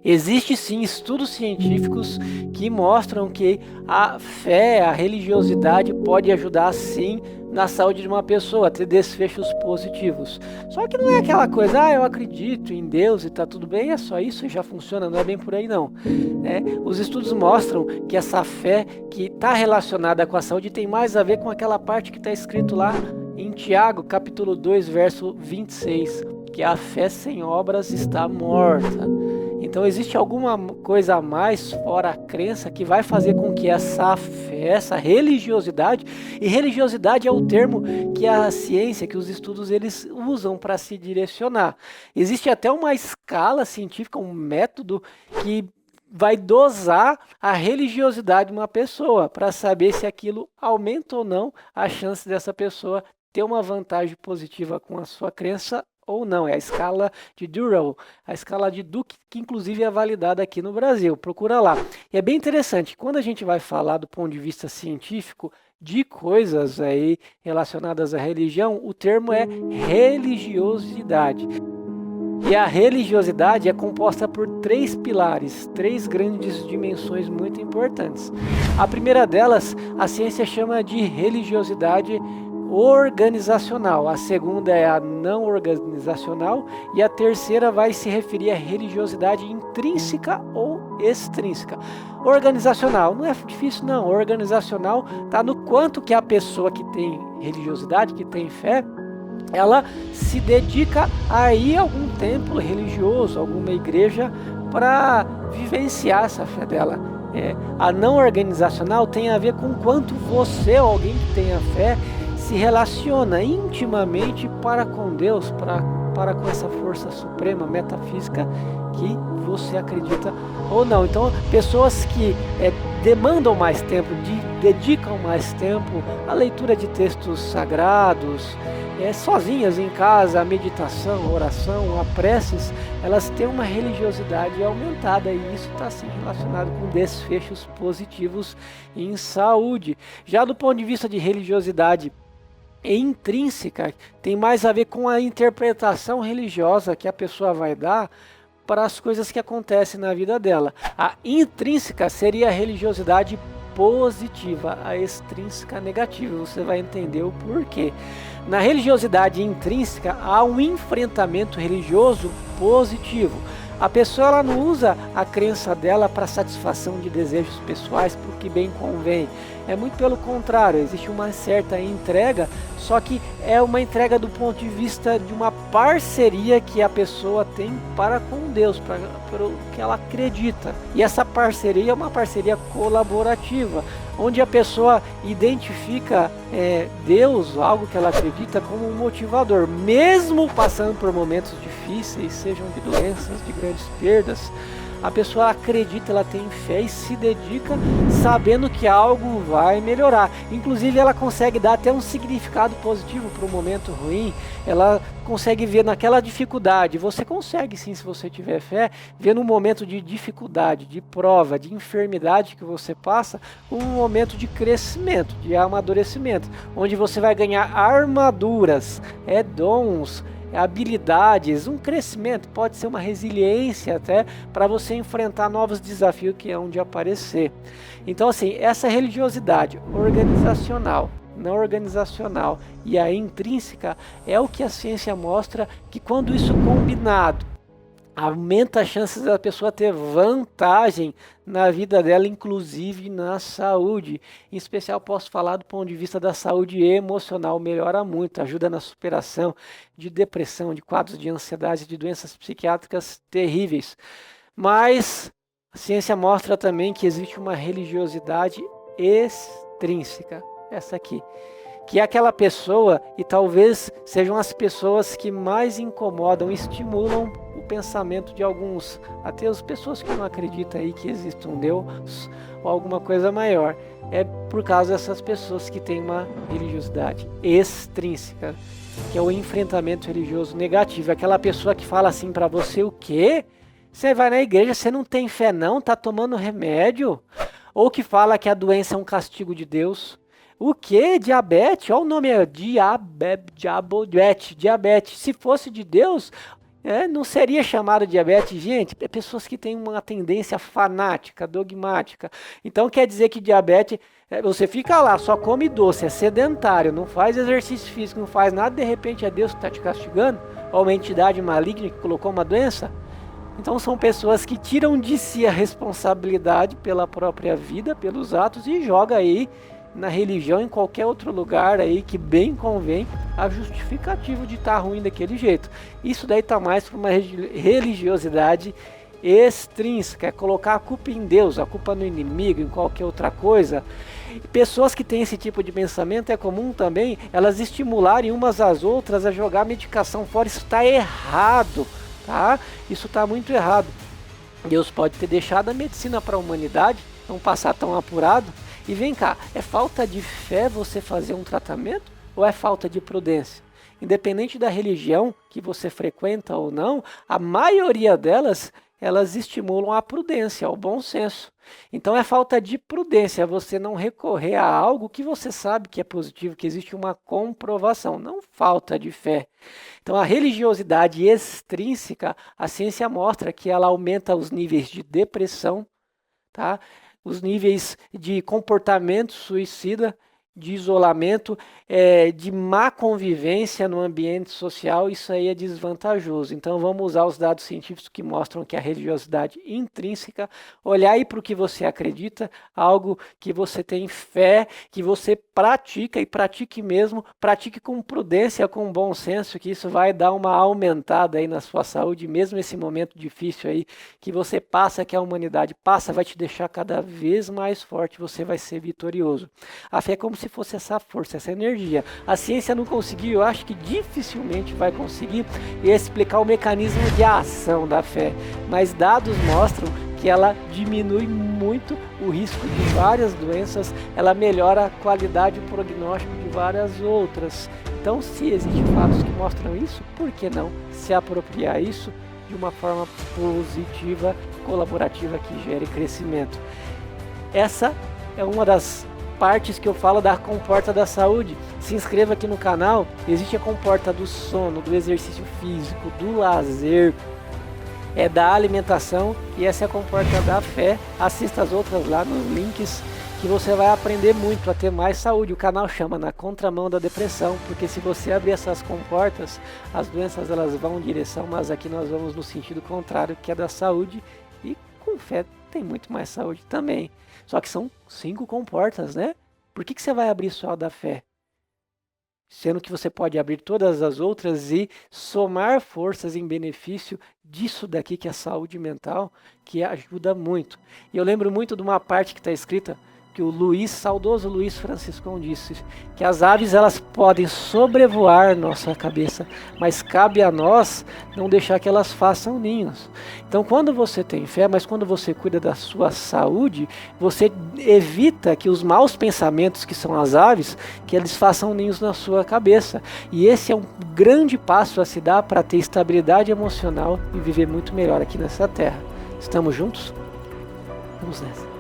Existem sim estudos científicos que mostram que a fé, a religiosidade pode ajudar sim na saúde de uma pessoa, a ter desfechos positivos. Só que não é aquela coisa, eu acredito em Deus e tá tudo bem, é só isso e já funciona, não é bem por aí não. Os estudos mostram que essa fé que está relacionada com a saúde tem mais a ver com aquela parte que está escrito lá em Tiago, capítulo 2, verso 26, que a fé sem obras está morta. Então existe alguma coisa a mais fora a crença que vai fazer com que essa fé, essa religiosidade, e religiosidade é o termo que a ciência, que os estudos eles usam para se direcionar. Existe até uma escala científica, um método que vai dosar a religiosidade de uma pessoa para saber se aquilo aumenta ou não a chance dessa pessoa ter uma vantagem positiva com a sua crença ou não. É a escala de Durrell, a escala de Duke, que inclusive é validada aqui no Brasil. Procura lá. E é bem interessante, quando a gente vai falar do ponto de vista científico de coisas aí relacionadas à religião, o termo é religiosidade. E a religiosidade é composta por três pilares, três grandes dimensões muito importantes. A primeira delas, a ciência chama de religiosidade organizacional, a segunda é a não organizacional e a terceira vai se referir à religiosidade intrínseca ou extrínseca. Organizacional, não é difícil não, organizacional está no quanto que a pessoa que tem religiosidade, que tem fé, ela se dedica a ir a algum templo religioso, alguma igreja para vivenciar essa fé dela. A não organizacional tem a ver com quanto você ou alguém que tenha fé se relaciona intimamente para com Deus, para com essa força suprema, metafísica que você acredita ou não. Então, pessoas que demandam mais tempo, dedicam mais tempo à leitura de textos sagrados, sozinhas em casa, a meditação, a oração, a preces, elas têm uma religiosidade aumentada e isso está assim relacionado com desfechos positivos em saúde. Já do ponto de vista de religiosidade intrínseca, tem mais a ver com a interpretação religiosa que a pessoa vai dar para as coisas que acontecem na vida dela. A intrínseca seria a religiosidade positiva, a extrínseca negativa. Você vai entender o porquê. Na religiosidade intrínseca há um enfrentamento religioso positivo. A pessoa ela não usa a crença dela para satisfação de desejos pessoais porque bem convém. É muito pelo contrário, existe uma certa entrega, só que é uma entrega do ponto de vista de uma parceria que a pessoa tem para com Deus, para o que ela acredita. E essa parceria é uma parceria colaborativa, onde a pessoa identifica Deus, algo que ela acredita, como um motivador, mesmo passando por momentos difíceis, sejam de doenças, de grandes perdas. A pessoa acredita, ela tem fé e se dedica sabendo que algo vai melhorar. Inclusive ela consegue dar até um significado positivo para o momento ruim. Ela consegue ver naquela dificuldade. Você consegue sim, se você tiver fé, ver no momento de dificuldade, de prova, de enfermidade que você passa, um momento de crescimento, de amadurecimento, onde você vai ganhar armaduras, dons, habilidades, um crescimento, pode ser uma resiliência até para você enfrentar novos desafios que é onde aparecer. Então assim, essa religiosidade organizacional, não organizacional e a intrínseca é o que a ciência mostra que quando isso combinado aumenta as chances da pessoa ter vantagem na vida dela, inclusive na saúde. Em especial posso falar do ponto de vista da saúde emocional, melhora muito, ajuda na superação de depressão, de quadros de ansiedade, de doenças psiquiátricas terríveis. Mas a ciência mostra também que existe uma religiosidade extrínseca, essa aqui, que é aquela pessoa, e talvez sejam as pessoas que mais incomodam, estimulam o pensamento de alguns ateus, pessoas que não acreditam aí que existe um Deus ou alguma coisa maior. É por causa dessas pessoas que têm uma religiosidade extrínseca, que é o enfrentamento religioso negativo. Aquela pessoa que fala assim para você, o quê? Você vai na igreja, você não tem fé não, tá tomando remédio? Ou que fala que a doença é um castigo de Deus. O que? Diabetes? Olha o nome, diabetes. Se fosse de Deus, Não seria chamado diabetes, gente, é pessoas que têm uma tendência fanática, dogmática. Então quer dizer que diabetes, você fica lá, só come doce, é sedentário, não faz exercício físico, não faz nada, de repente é Deus que está te castigando? Ou uma entidade maligna que colocou uma doença? Então são pessoas que tiram de si a responsabilidade pela própria vida, pelos atos, e joga aí na religião, em qualquer outro lugar aí que bem convém, a justificativa de estar ruim daquele jeito. Isso daí está mais para uma religiosidade extrínseca, é colocar a culpa em Deus, a culpa no inimigo, em qualquer outra coisa. Pessoas que têm esse tipo de pensamento, é comum também elas estimularem umas às outras a jogar a medicação fora. Isso está errado, tá? Isso está muito errado. Deus pode ter deixado a medicina para a humanidade, não passar tão apurado. E vem cá, é falta de fé você fazer um tratamento ou é falta de prudência? Independente da religião que você frequenta ou não, a maioria delas, elas estimulam a prudência, o bom senso. Então é falta de prudência você não recorrer a algo que você sabe que é positivo, que existe uma comprovação, não falta de fé. Então a religiosidade extrínseca, a ciência mostra que ela aumenta os níveis de depressão, tá? Os níveis de comportamento suicida, de isolamento, de má convivência no ambiente social. Isso aí é desvantajoso. Então vamos usar os dados científicos que mostram que a religiosidade intrínseca, olhar aí para o que você acredita, algo que você tem fé, que você pratica e pratique mesmo, pratique com prudência, com bom senso, que isso vai dar uma aumentada aí na sua saúde, mesmo esse momento difícil aí que você passa, que a humanidade passa, vai te deixar cada vez mais forte, você vai ser vitorioso. A fé é como se fosse essa força, essa energia. A ciência não conseguiu, eu acho que dificilmente vai conseguir explicar o mecanismo de ação da fé, mas dados mostram que ela diminui muito o risco de várias doenças, ela melhora a qualidade e o prognóstico de várias outras. Então, se existem fatos que mostram isso, por que não se apropriar isso de uma forma positiva, colaborativa, que gere crescimento? Essa é uma das partes que eu falo da comporta da saúde. Se inscreva aqui no canal. Existe a comporta do sono, do exercício físico, do lazer, da alimentação, e essa é a comporta da fé. Assista as outras lá nos links, que você vai aprender muito a ter mais saúde. O canal chama Na Contramão da Depressão, porque se você abrir essas comportas, as doenças elas vão em direção, mas aqui nós vamos no sentido contrário, que é da saúde, e com fé tem muito mais saúde também. Só que são 5 comportas, né? Por que você vai abrir só a da fé? Sendo que você pode abrir todas as outras e somar forças em benefício disso daqui, que é a saúde mental, que ajuda muito. E eu lembro muito de uma parte que está escrita, que o saudoso Luiz Franciscão disse, que as aves elas podem sobrevoar nossa cabeça, mas cabe a nós não deixar que elas façam ninhos. Então quando você tem fé, mas quando você cuida da sua saúde, você evita que os maus pensamentos, que são as aves, que eles façam ninhos na sua cabeça. E esse é um grande passo a se dar para ter estabilidade emocional e viver muito melhor aqui nessa terra. Estamos juntos? Vamos nessa.